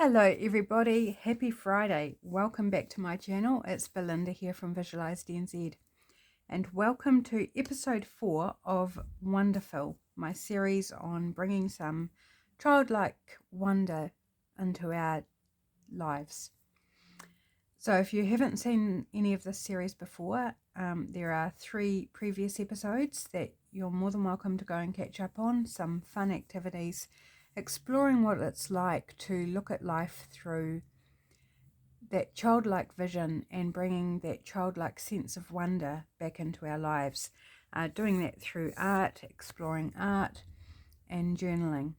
Hello everybody, happy Friday. Welcome back to my channel. It's Belinda here from Visualized NZ and welcome to episode 4 of Wonderfill, my series on bringing some childlike wonder into our lives. So if you haven't seen any of this series before, there are 3 previous episodes that you're more than welcome to go and catch up on, some fun activities exploring what it's like to look at life through that childlike vision and bringing that childlike sense of wonder back into our lives. Doing that through art, exploring art and journaling.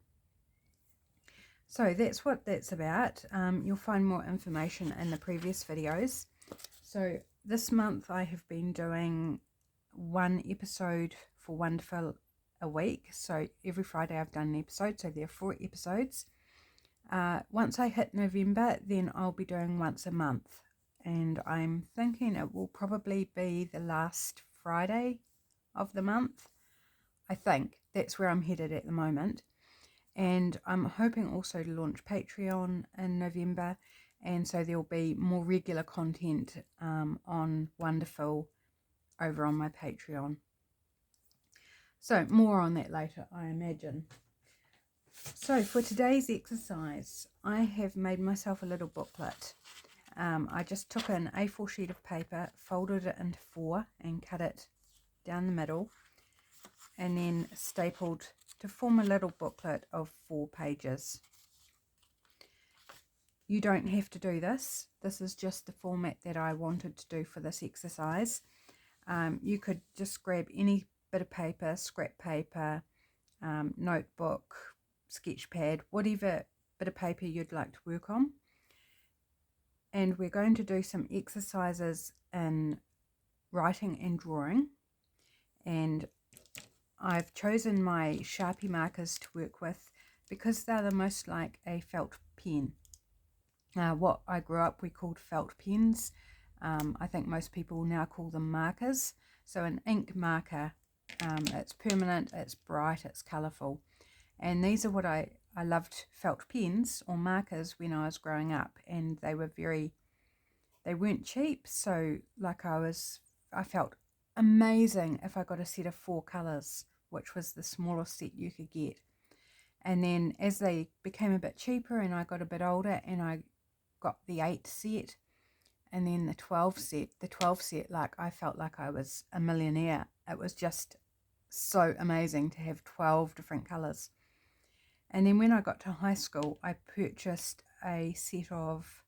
So that's what that's about. You'll find more information in the previous videos. So this month I have been doing 1 episode for Wonderful a week. So every Friday I've done an episode, so there are 4 episodes. Once I hit November, then I'll be doing once a month, and I'm thinking it will probably be the last Friday of the month. I think that's where I'm headed at the moment, and I'm hoping also to launch Patreon in November, and so there'll be more regular content on Wonderful over on my Patreon. So more on that later, I imagine. So for today's exercise, I have made myself a little booklet. I just took an A4 sheet of paper, folded it into 4 and cut it down the middle, and then stapled to form a little booklet of 4 pages. You don't have to do this. This is just the format that I wanted to do for this exercise. You could just grab any bit of paper, scrap paper, notebook, sketch pad, whatever bit of paper you'd like to work on. And we're going to do some exercises in writing and drawing. And I've chosen my Sharpie markers to work with because they're the most like a felt pen. What I grew up we called felt pens. I think most people now call them markers. So an ink marker, it's permanent, it's bright, it's colourful. And these are what I loved felt pens or markers when I was growing up, and they weren't cheap, so like I felt amazing if I got a set of 4 colours, which was the smallest set you could get. And then as they became a bit cheaper and I got a bit older and I got the 8 set and then the 12 set, like I felt like I was a millionaire. It was just so amazing to have 12 different colours. And then when I got to high school, I purchased a set of,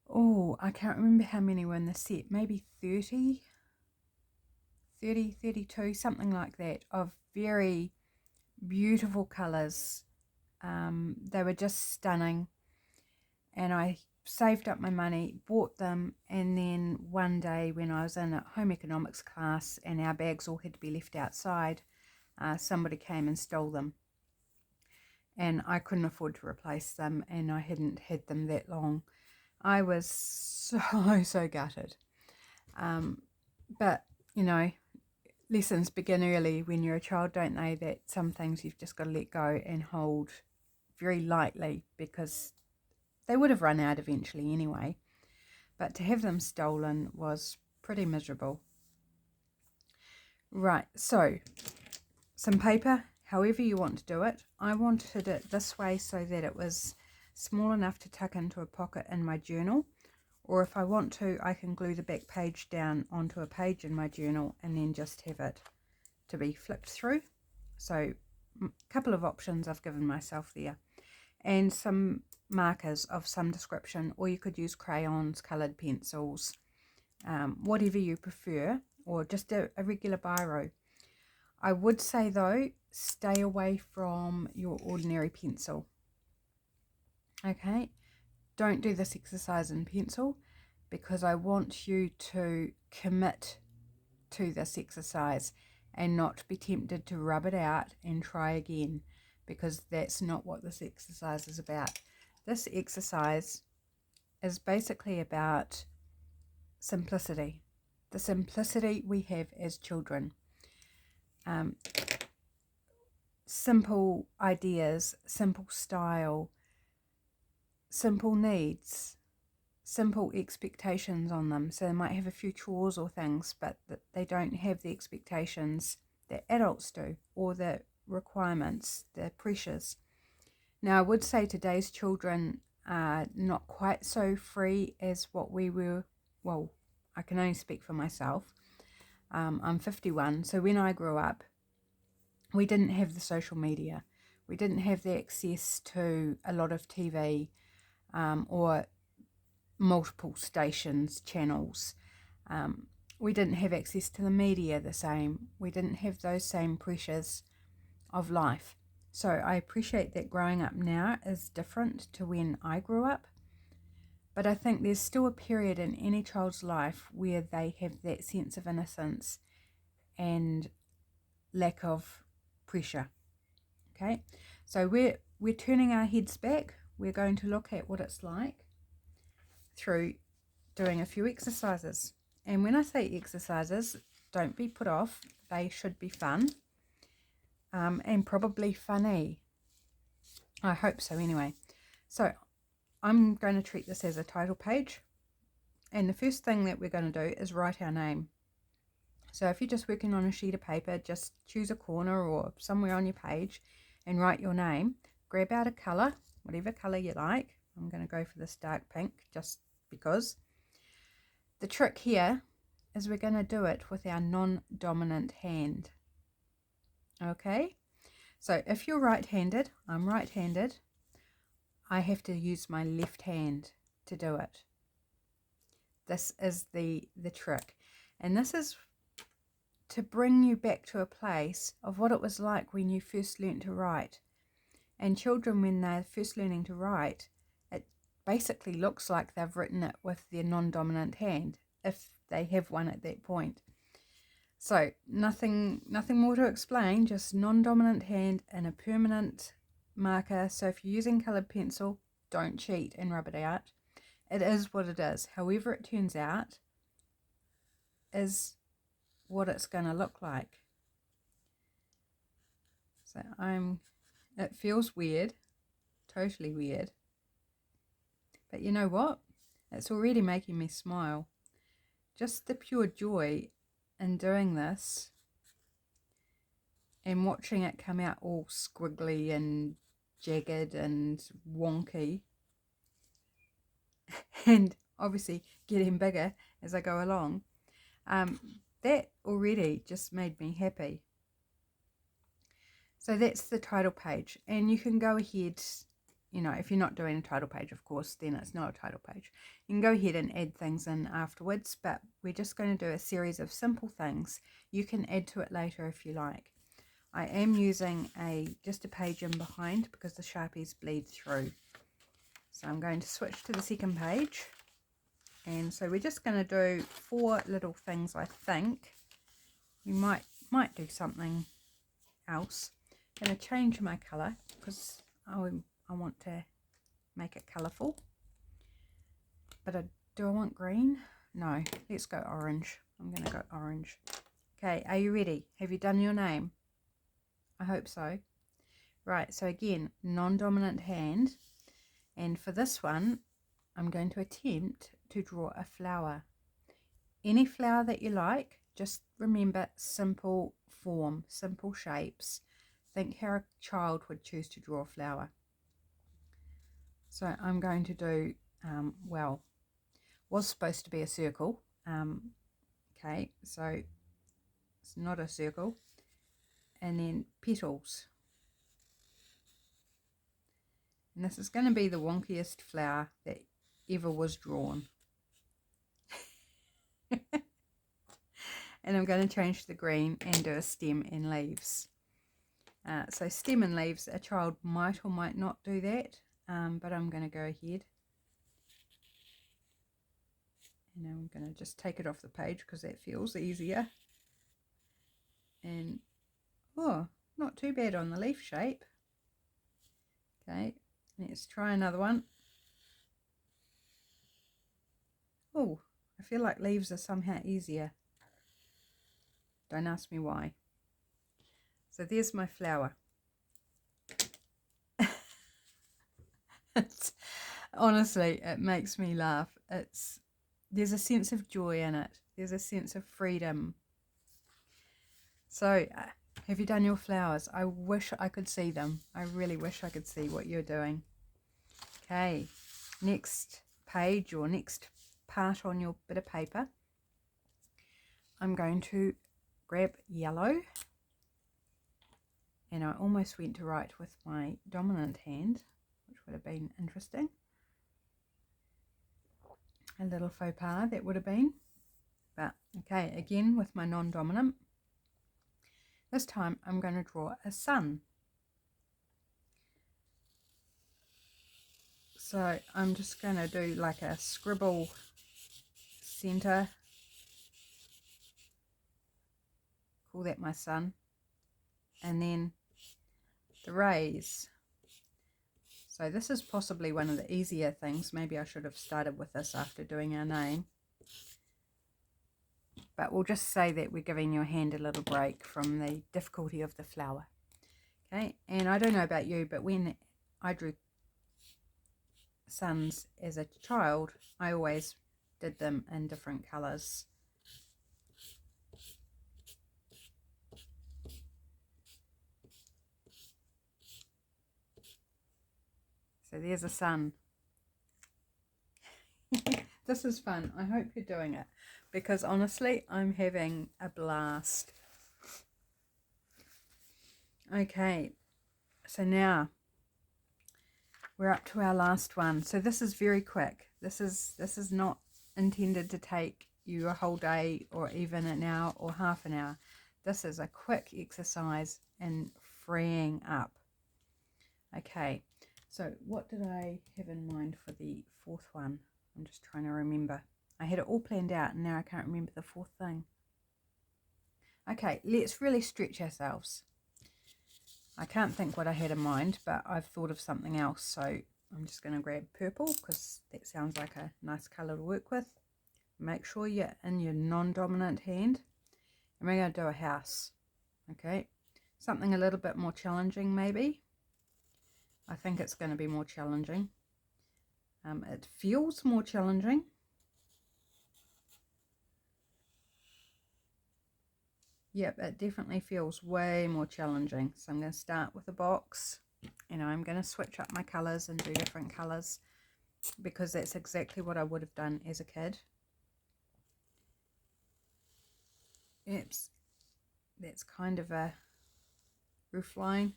I can't remember how many were in the set, maybe 32, something like that, of very beautiful colours. They were just stunning. And I saved up my money, bought them, and then one day when I was in a home economics class and our bags all had to be left outside, somebody came and stole them, and I couldn't afford to replace them, and I hadn't had them that long. I was so gutted. But you know, lessons begin early when you're a child, don't they? That some things you've just got to let go and hold very lightly, because they would have run out eventually anyway. But to have them stolen was pretty miserable. Right, so some paper, however you want to do it. I wanted it this way so that it was small enough to tuck into a pocket in my journal, or if I want to, I can glue the back page down onto a page in my journal and then just have it to be flipped through. So a couple of options I've given myself there, and some markers of some description, or you could use crayons, coloured pencils, whatever you prefer, or just a regular biro. I would say though, stay away from your ordinary pencil. Okay, don't do this exercise in pencil, because I want you to commit to this exercise and not be tempted to rub it out and try again, because that's not what this exercise is about. This exercise is basically about simplicity, the simplicity we have as children. Simple ideas, simple style, simple needs, simple expectations on them. So they might have a few chores or things, but they don't have the expectations that adults do, or the requirements, the pressures. Now, I would say today's children are not quite so free as what we were. Well, I can only speak for myself. I'm 51, so when I grew up, we didn't have the social media. We didn't have the access to a lot of TV, or multiple stations, channels. We didn't have access to the media the same. We didn't have those same pressures of life. So I appreciate that growing up now is different to when I grew up. But I think there's still a period in any child's life where they have that sense of innocence and lack of pressure. Okay, so we're turning our heads back. We're going to look at what it's like through doing a few exercises. And when I say exercises, don't be put off. They should be fun, and probably funny. I hope so anyway. So I'm going to treat this as a title page. And the first thing that we're going to do is write our name. So if you're just working on a sheet of paper, just choose a corner or somewhere on your page and write your name. Grab out a colour, whatever colour you like. I'm going to go for this dark pink just because. The trick here is we're going to do it with our non-dominant hand. Okay? So if you're right-handed, I'm right-handed, I have to use my left hand to do it. This is the trick. And this is to bring you back to a place of what it was like when you first learnt to write. And children, when they're first learning to write, it basically looks like they've written it with their non-dominant hand, if they have one at that point. So nothing more to explain, just non-dominant hand and a permanent marker. So if you're using coloured pencil, don't cheat and rub it out. It is what it is. However it turns out is what it's going to look like. So it feels weird, totally weird. But you know what? It's already making me smile. Just the pure joy in doing this and watching it come out all squiggly and jagged and wonky, and obviously getting bigger as I go along, that already just made me happy. So that's the title page, and you can go ahead, you know, if you're not doing a title page, of course, then it's not a title page. You can go ahead and add things in afterwards, but we're just going to do a series of simple things. You can add to it later if you like. I am using just a page in behind because the Sharpies bleed through. So I'm going to switch to the second page. And so we're just going to do 4 little things, I think. We might do something else. I'm going to change my colour because I want to make it colourful. But do I want green? No, let's go orange. I'm going to go orange. Okay, are you ready? Have you done your name? I hope so. Right, so again, non-dominant hand. And for this one, I'm going to attempt to draw a flower. Any flower that you like, just remember simple form, simple shapes. Think how a child would choose to draw a flower. So I'm going to do, well, was supposed to be a circle. Okay, so it's not a circle. And then petals. And this is going to be the wonkiest flower that ever was drawn. And I'm going to change the green and do a stem and leaves. So stem and leaves, a child might or might not do that, but I'm going to go ahead. And I'm going to just take it off the page because that feels easier. And, oh, not too bad on the leaf shape. Okay, let's try another one. Oh, I feel like leaves are somehow easier. Don't ask me why. So there's my flower. Honestly, it makes me laugh. There's a sense of joy in it. There's a sense of freedom. So, have you done your flowers? I wish I could see them. I really wish I could see what you're doing. Okay, next page or next part on your bit of paper, I'm going to grab yellow, and I almost went to write with my dominant hand, which would have been interesting. A little faux pas that would have been, but okay, again with my non-dominant. This time I'm going to draw a sun. So I'm just going to do like a scribble center, call that my sun, and then the rays. So this is possibly one of the easier things. Maybe I should have started with this after doing our name. But we'll just say that we're giving your hand a little break from the difficulty of the flower. Okay, and I don't know about you, but when I drew suns as a child, I always did them in different colours. So there's a sun. This is fun. I hope you're doing it, because honestly, I'm having a blast. Okay, so now we're up to our last one. So this is very quick. This is not intended to take you a whole day or even an hour or half an hour. This is a quick exercise in freeing up. Okay, so what did I have in mind for the fourth one? I'm just trying to remember. I had it all planned out and now I can't remember the fourth thing. Okay, let's really stretch ourselves. I can't think what I had in mind, but I've thought of something else. So I'm just going to grab purple because that sounds like a nice colour to work with. Make sure you're in your non-dominant hand. And we're going to do a house. Okay, something a little bit more challenging maybe. I think it's going to be more challenging. It feels more challenging. Yep, it definitely feels way more challenging. So I'm going to start with a box, and I'm going to switch up my colours and do different colours, because that's exactly what I would have done as a kid. Yep, that's kind of a roof line.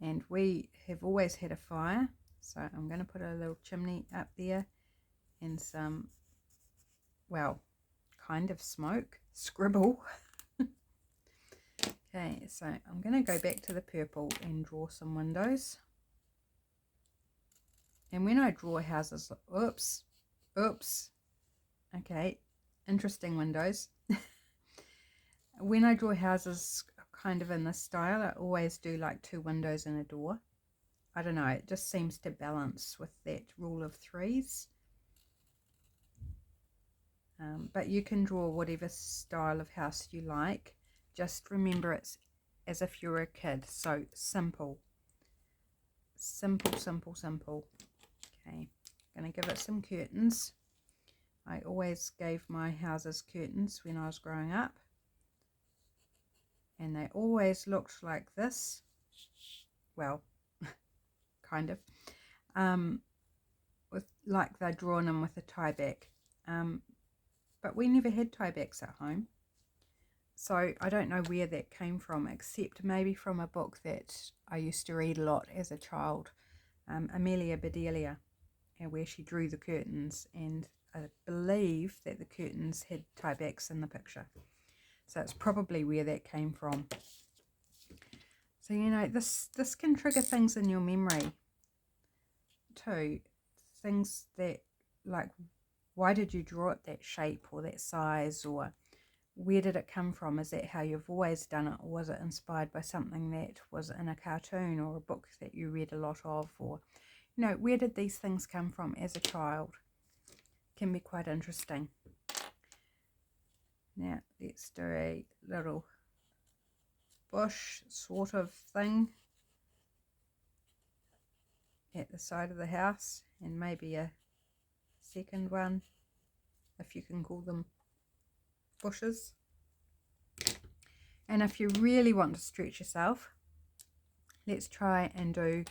And we have always had a fire, so I'm going to put a little chimney up there and some, well, kind of smoke, scribble. Okay, so I'm going to go back to the purple and draw some windows. And when I draw houses, oops, okay, interesting windows. When I draw houses kind of in this style, I always do like 2 windows and a door. I don't know, it just seems to balance with that rule of 3s. But you can draw whatever style of house you like. Just remember it's as if you're a kid. So simple. Simple, simple, simple. Okay, I'm going to give it some curtains. I always gave my houses curtains when I was growing up. And they always looked like this. Well, kind of. With like they're drawn in with a tie back. But we never had tie backs at home. So I don't know where that came from, except maybe from a book that I used to read a lot as a child, Amelia Bedelia, where she drew the curtains, and I believe that the curtains had tie backs in the picture. So it's probably where that came from. So, you know, this can trigger things in your memory too. Things that, like, why did you draw it that shape or that size, or where did it come from? Is that how you've always done it, or was it inspired by something that was in a cartoon or a book that you read a lot of? Or, you know, where did these things come from as a child? Can be quite interesting. Now let's do a little bush sort of thing. at the side of the house, and maybe a second one, if you can call them bushes. And if you really want to stretch yourself, let's try and do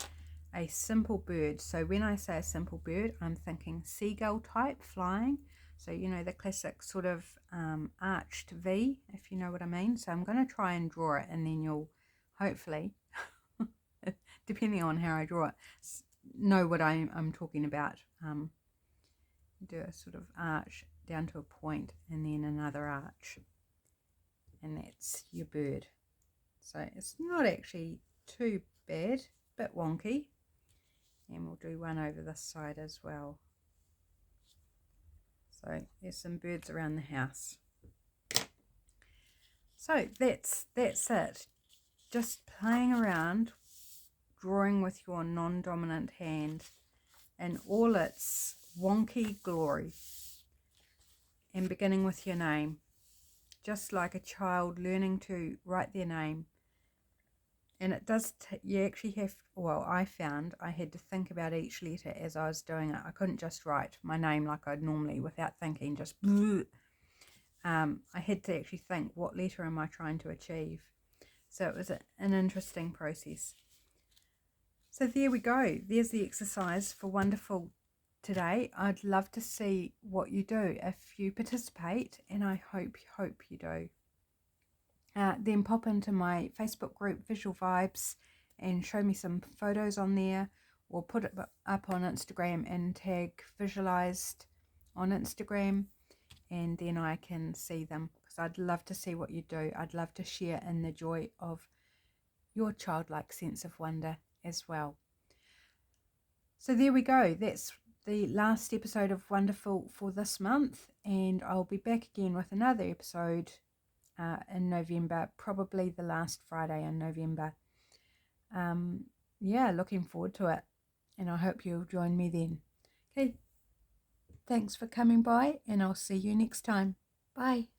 a simple bird. So when I say a simple bird, I'm thinking seagull type flying. So you know, the classic sort of arched V, if you know what I mean. So I'm going to try and draw it, and then you'll hopefully, depending on how I draw it, know what I'm talking about. Do a sort of arch down to a point, and then another arch, and that's your bird. So it's not actually too bad, bit wonky. And we'll do one over this side as well. So there's some birds around the house. So that's it. Just playing around, drawing with your non-dominant hand in all its wonky glory, and beginning with your name, just like a child learning to write their name. And it does, you actually have, well, I found I had to think about each letter as I was doing it. I couldn't just write my name like I'd normally without thinking, just I had to actually think, what letter am I trying to achieve? So it was an interesting process. So there we go. There's the exercise for Wonderful today. I'd love to see what you do if you participate, and I hope you do. Then pop into my Facebook group Visual Vibes and show me some photos on there, or put it up on Instagram and tag Visualized on Instagram, and then I can see them, because I'd love to see what you do. I'd love to share in the joy of your childlike sense of wonder as well. So there we go. That's the last episode of Wonderful for this month, and I'll be back again with another episode in November, probably the last Friday in November. Yeah, looking forward to it, and I hope you'll join me then. Okay, thanks for coming by, and I'll see you next time. Bye.